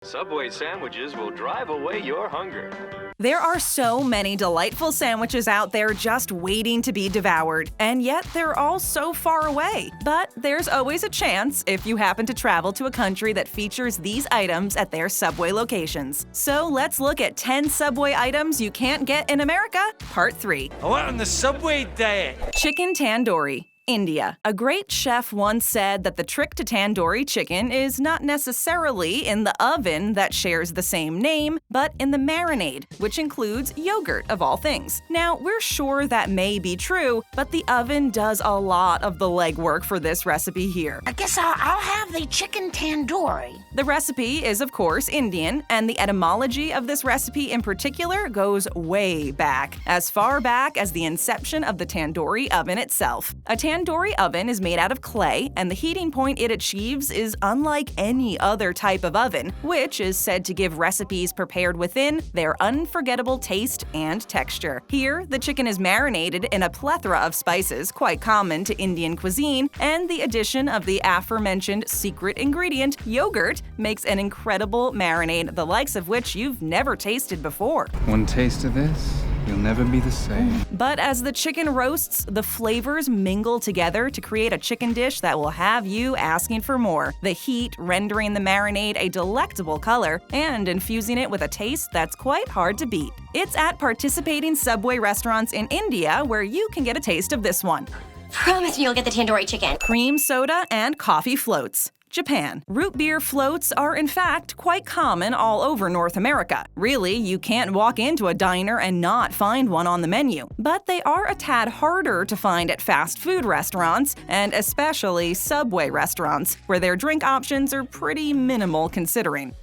Subway sandwiches will drive away your hunger. There are so many delightful sandwiches out there just waiting to be devoured, and yet they're all so far away. But there's always a chance if you happen to travel to a country that features these items at their Subway locations. So let's look at 10 Subway items you can't get in America, Part 3. I went on the Subway diet. Chicken tandoori. India. A great chef once said that the trick to tandoori chicken is not necessarily in the oven that shares the same name, but in the marinade, which includes yogurt of all things. Now, we're sure that may be true, but the oven does a lot of the legwork for this recipe here. I guess I'll have the chicken tandoori. The recipe is, of course, Indian, and the etymology of this recipe in particular goes way back, as far back as the inception of the tandoori oven itself. A tandoori oven is made out of clay, and the heating point it achieves is unlike any other type of oven, which is said to give recipes prepared within their unforgettable taste and texture. Here, the chicken is marinated in a plethora of spices quite common to Indian cuisine, and the addition of the aforementioned secret ingredient, yogurt, makes an incredible marinade the likes of which you've never tasted before. One taste of this, you'll never be the same. But as the chicken roasts, the flavors mingle together to create a chicken dish that will have you asking for more, the heat rendering the marinade a delectable color and infusing it with a taste that's quite hard to beat. It's at participating Subway restaurants in India where you can get a taste of this one. Promise me you'll get the tandoori chicken. Cream soda and coffee floats. Japan. Root beer floats are in fact quite common all over North America. Really, you can't walk into a diner and not find one on the menu. But they are a tad harder to find at fast food restaurants, and especially Subway restaurants, where their drink options are pretty minimal considering.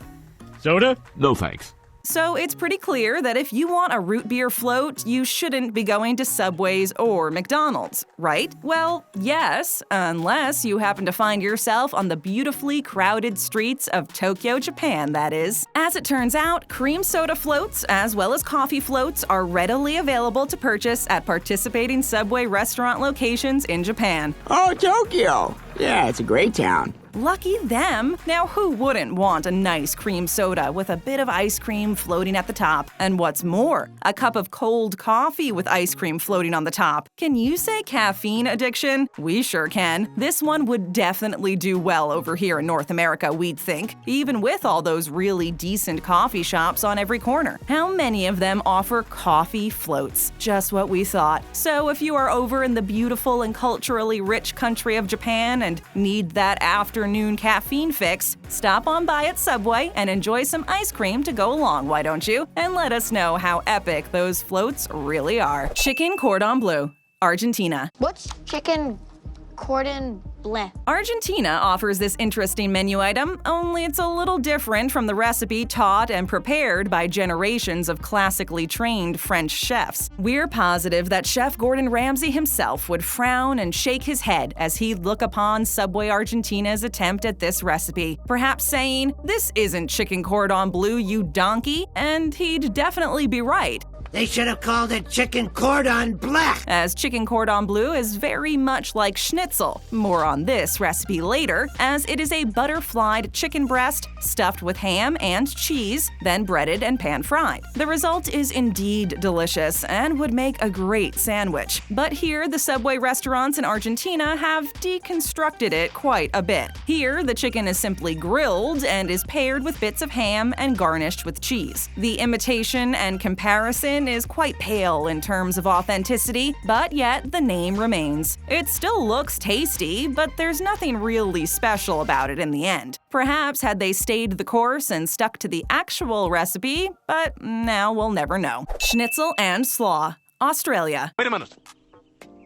Soda? No thanks. So it's pretty clear that if you want a root beer float, you shouldn't be going to Subway's or McDonald's, right? Well, yes, unless you happen to find yourself on the beautifully crowded streets of Tokyo, Japan, that is. As it turns out, cream soda floats, as well as coffee floats, are readily available to purchase at participating Subway restaurant locations in Japan. Oh, Tokyo! Yeah, it's a great town. Lucky them! Now who wouldn't want a nice cream soda with a bit of ice cream floating at the top? And what's more, a cup of cold coffee with ice cream floating on the top. Can you say caffeine addiction? We sure can. This one would definitely do well over here in North America, we'd think, even with all those really decent coffee shops on every corner. How many of them offer coffee floats? Just what we thought. So if you are over in the beautiful and culturally rich country of Japan and need that afternoon caffeine fix, stop on by at Subway and enjoy some ice cream to go along, why don't you? And let us know how epic those floats really are. Chicken cordon bleu. Argentina. What's chicken cordon bleu? Argentina offers this interesting menu item, only it's a little different from the recipe taught and prepared by generations of classically trained French chefs. We're positive that Chef Gordon Ramsay himself would frown and shake his head as he'd look upon Subway Argentina's attempt at this recipe, perhaps saying, "This isn't chicken cordon bleu, you donkey," and he'd definitely be right. They should have called it chicken cordon bleu. As chicken cordon bleu is very much like schnitzel. More on this recipe later, as it is a butter-fried chicken breast stuffed with ham and cheese, then breaded and pan-fried. The result is indeed delicious and would make a great sandwich. But here, the Subway restaurants in Argentina have deconstructed it quite a bit. Here, the chicken is simply grilled and is paired with bits of ham and garnished with cheese. The imitation and comparison is quite pale in terms of authenticity, but yet the name remains. It still looks tasty, but there's nothing really special about it in the end. Perhaps had they stayed the course and stuck to the actual recipe, but now we'll never know. Schnitzel and slaw. Australia. Wait a minute.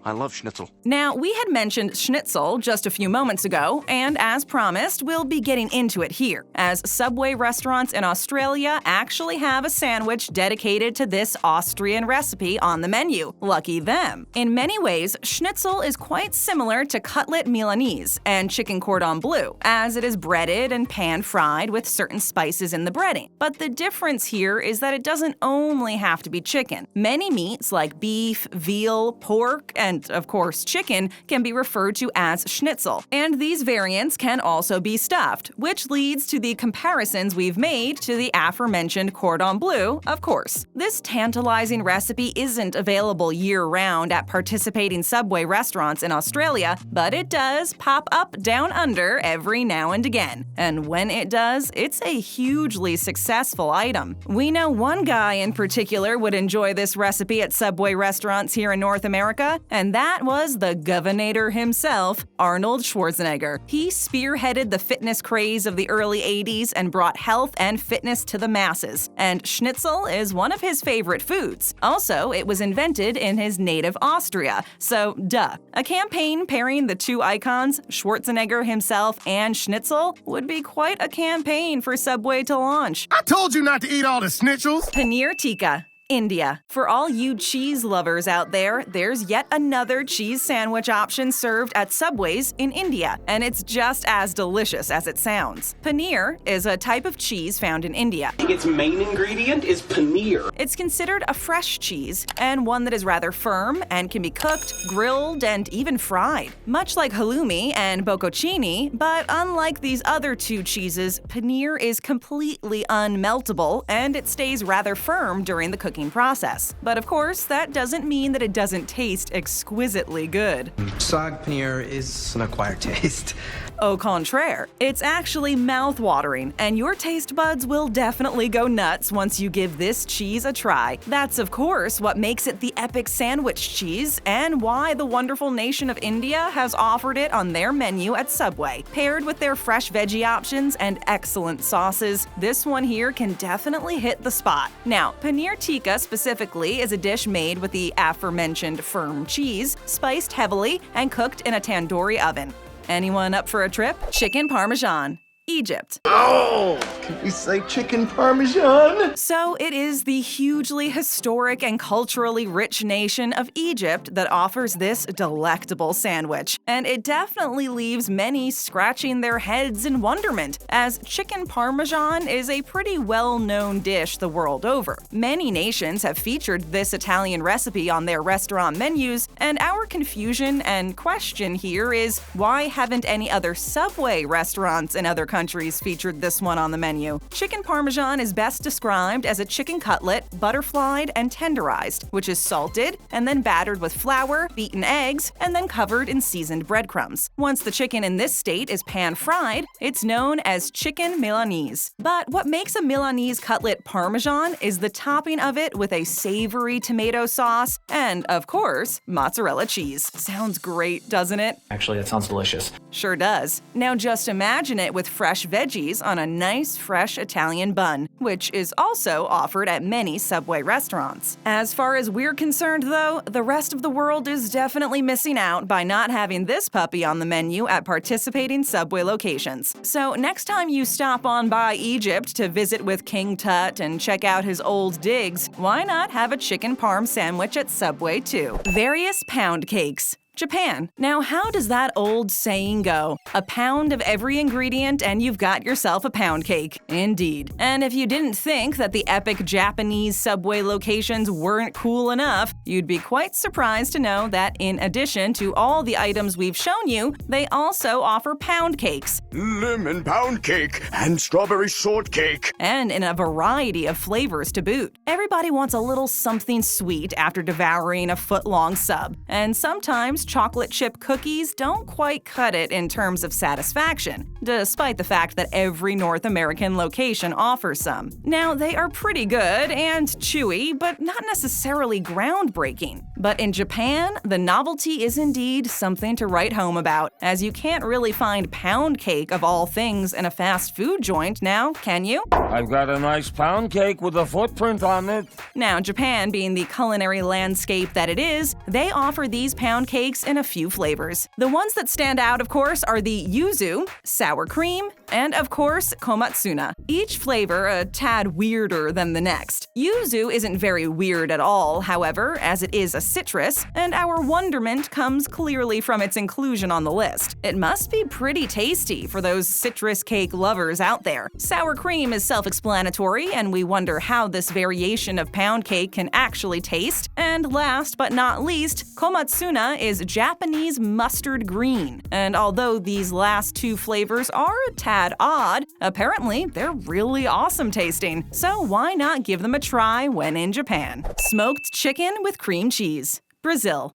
I love schnitzel. Now, we had mentioned schnitzel just a few moments ago, and as promised, we'll be getting into it here, as Subway restaurants in Australia actually have a sandwich dedicated to this Austrian recipe on the menu. Lucky them. In many ways, schnitzel is quite similar to cutlet Milanese and chicken cordon bleu, as it is breaded and pan-fried with certain spices in the breading. But the difference here is that it doesn't only have to be chicken. Many meats like beef, veal, pork, and and of course chicken, can be referred to as schnitzel. And these variants can also be stuffed, which leads to the comparisons we've made to the aforementioned cordon bleu, of course. This tantalizing recipe isn't available year-round at participating Subway restaurants in Australia, but it does pop up down under every now and again. And when it does, it's a hugely successful item. We know one guy in particular would enjoy this recipe at Subway restaurants here in North America, and that was the Governor himself, Arnold Schwarzenegger. He spearheaded the fitness craze of the early 80s and brought health and fitness to the masses, and schnitzel is one of his favorite foods. Also, it was invented in his native Austria, so duh. A campaign pairing the two icons, Schwarzenegger himself and schnitzel, would be quite a campaign for Subway to launch. I told you not to eat all the schnitzels! Paneer tikka. India. For all you cheese lovers out there, there's yet another cheese sandwich option served at Subways in India, and it's just as delicious as it sounds. Paneer is a type of cheese found in India. Its main ingredient is paneer. It's considered a fresh cheese, and one that is rather firm and can be cooked, grilled, and even fried. Much like halloumi and bocconcini, but unlike these other two cheeses, paneer is completely unmeltable, and it stays rather firm during the cooking process. But of course, that doesn't mean that it doesn't taste exquisitely good. Saag paneer is an acquired taste. Au contraire, it's actually mouth-watering, and your taste buds will definitely go nuts once you give this cheese a try. That's of course what makes it the epic sandwich cheese, and why the wonderful nation of India has offered it on their menu at Subway. Paired with their fresh veggie options and excellent sauces, this one here can definitely hit the spot. Now, paneer tikka specifically is a dish made with the aforementioned firm cheese, spiced heavily, and cooked in a tandoori oven. Anyone up for a trip? Chicken Parmesan. Egypt. Oh! Can we say chicken parmesan? So it is the hugely historic and culturally rich nation of Egypt that offers this delectable sandwich. And it definitely leaves many scratching their heads in wonderment, as chicken parmesan is a pretty well-known dish the world over. Many nations have featured this Italian recipe on their restaurant menus, and our confusion and question here is, why haven't any other Subway restaurants in other countries featured this one on the menu? Chicken parmesan is best described as a chicken cutlet, butterflied and tenderized, which is salted and then battered with flour, beaten eggs, and then covered in seasoned breadcrumbs. Once the chicken in this state is pan-fried, it's known as chicken Milanese. But what makes a Milanese cutlet parmesan is the topping of it with a savory tomato sauce and, of course, mozzarella cheese. Sounds great, doesn't it? Actually, that sounds delicious. Sure does. Now just imagine it with fresh veggies on a nice, fresh Italian bun, which is also offered at many Subway restaurants. As far as we're concerned, though, the rest of the world is definitely missing out by not having this puppy on the menu at participating Subway locations. So next time you stop on by Egypt to visit with King Tut and check out his old digs, why not have a chicken parm sandwich at Subway too? Various pound cakes. Japan. Now, how does that old saying go? A pound of every ingredient and you've got yourself a pound cake. Indeed. And if you didn't think that the epic Japanese Subway locations weren't cool enough, you'd be quite surprised to know that in addition to all the items we've shown you, they also offer pound cakes. Lemon pound cake and strawberry shortcake. And in a variety of flavors to boot. Everybody wants a little something sweet after devouring a foot-long sub. And sometimes chocolate chip cookies don't quite cut it in terms of satisfaction, despite the fact that every North American location offers some. Now, they are pretty good and chewy, but not necessarily groundbreaking. But in Japan, the novelty is indeed something to write home about, as you can't really find pound cake of all things in a fast food joint now, can you? I've got a nice pound cake with a footprint on it. Now, Japan being the culinary landscape that it is, they offer these pound cakes cakes in a few flavors. The ones that stand out, of course, are the yuzu, sour cream, and of course, komatsuna. Each flavor a tad weirder than the next. Yuzu isn't very weird at all, however, as it is a citrus, and our wonderment comes clearly from its inclusion on the list. It must be pretty tasty for those citrus cake lovers out there. Sour cream is self-explanatory, and we wonder how this variation of pound cake can actually taste. And last but not least, komatsuna is Japanese mustard green. And although these last two flavors are a tad odd, apparently they're really awesome tasting. So why not give them a try when in Japan? Smoked chicken with cream cheese. Brazil.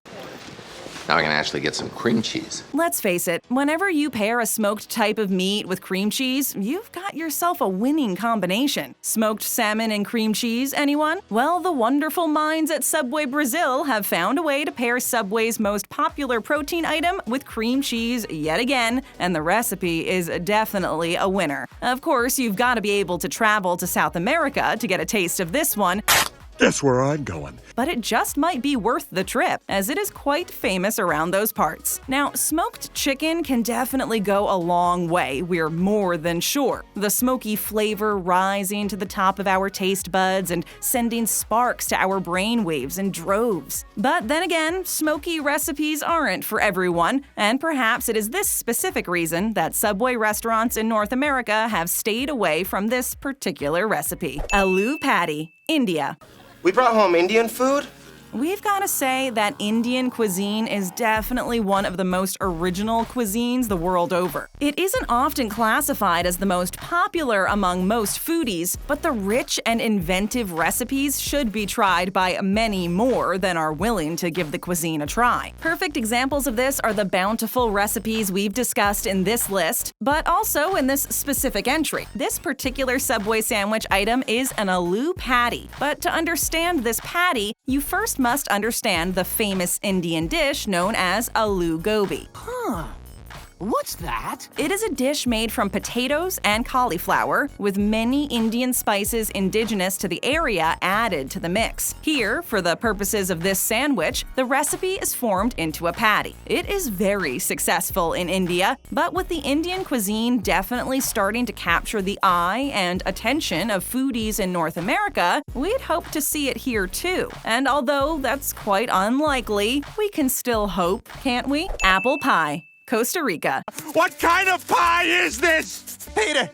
Now I can actually get some cream cheese. Let's face it, whenever you pair a smoked type of meat with cream cheese, you've got yourself a winning combination. Smoked salmon and cream cheese, anyone? Well, the wonderful minds at Subway Brazil have found a way to pair Subway's most popular protein item with cream cheese yet again, and the recipe is definitely a winner. Of course, you've got to be able to travel to South America to get a taste of this one. Guess where I'm going. But it just might be worth the trip, as it is quite famous around those parts. Now, smoked chicken can definitely go a long way, we're more than sure. The smoky flavor rising to the top of our taste buds and sending sparks to our brainwaves in droves. But then again, smoky recipes aren't for everyone, and perhaps it is this specific reason that Subway restaurants in North America have stayed away from this particular recipe. Aloo patty, India. We brought home Indian food? We've got to say that Indian cuisine is definitely one of the most original cuisines the world over. It isn't often classified as the most popular among most foodies, but the rich and inventive recipes should be tried by many more than are willing to give the cuisine a try. Perfect examples of this are the bountiful recipes we've discussed in this list, but also in this specific entry. This particular Subway sandwich item is an aloo patty, but to understand this patty, you first must understand the famous Indian dish known as aloo gobi. What's that? It is a dish made from potatoes and cauliflower, with many Indian spices indigenous to the area added to the mix. Here, for the purposes of this sandwich, the recipe is formed into a patty. It is very successful in India, but with the Indian cuisine definitely starting to capture the eye and attention of foodies in North America, we'd hope to see it here too. And although that's quite unlikely, we can still hope, can't we? Apple pie. Costa Rica. What kind of pie is this? Peter,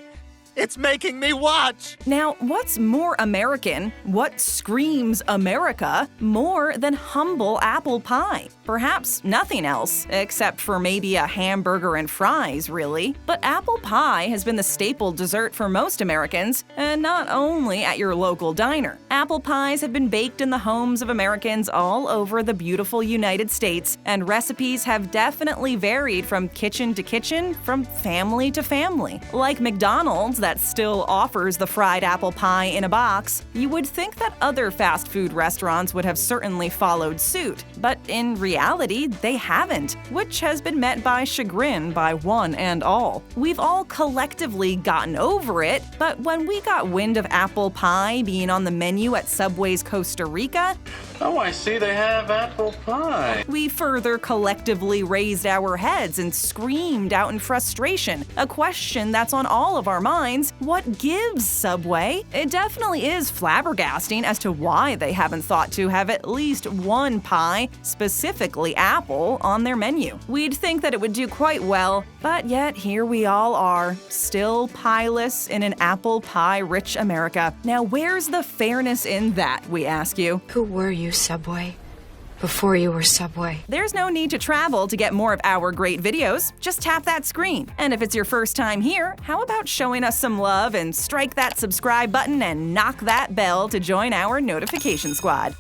it's making me watch. Now, what's more American, what screams America, more than humble apple pie? Perhaps nothing else, except for maybe a hamburger and fries, really. But apple pie has been the staple dessert for most Americans, and not only at your local diner. Apple pies have been baked in the homes of Americans all over the beautiful United States, and recipes have definitely varied from kitchen to kitchen, from family to family. Like McDonald's, that still offers the fried apple pie in a box, you would think that other fast food restaurants would have certainly followed suit. But in reality, they haven't, which has been met by chagrin by one and all. We've all collectively gotten over it, but when we got wind of apple pie being on the menu at Subway's Costa Rica, Oh, I see they have apple pie. we further collectively raised our heads and screamed out in frustration. A question that's on all of our minds: what gives, Subway? It definitely is flabbergasting as to why they haven't thought to have at least one pie, specifically apple, on their menu. We'd think that it would do quite well, but yet here we all are, still pieless in an apple pie-rich America. Now where's the fairness in that, we ask you? Who were you, Subway? Before you were Subway. There's no need to travel to get more of our great videos. Just tap that screen. And if it's your first time here, how about showing us some love and strike that subscribe button and knock that bell to join our notification squad.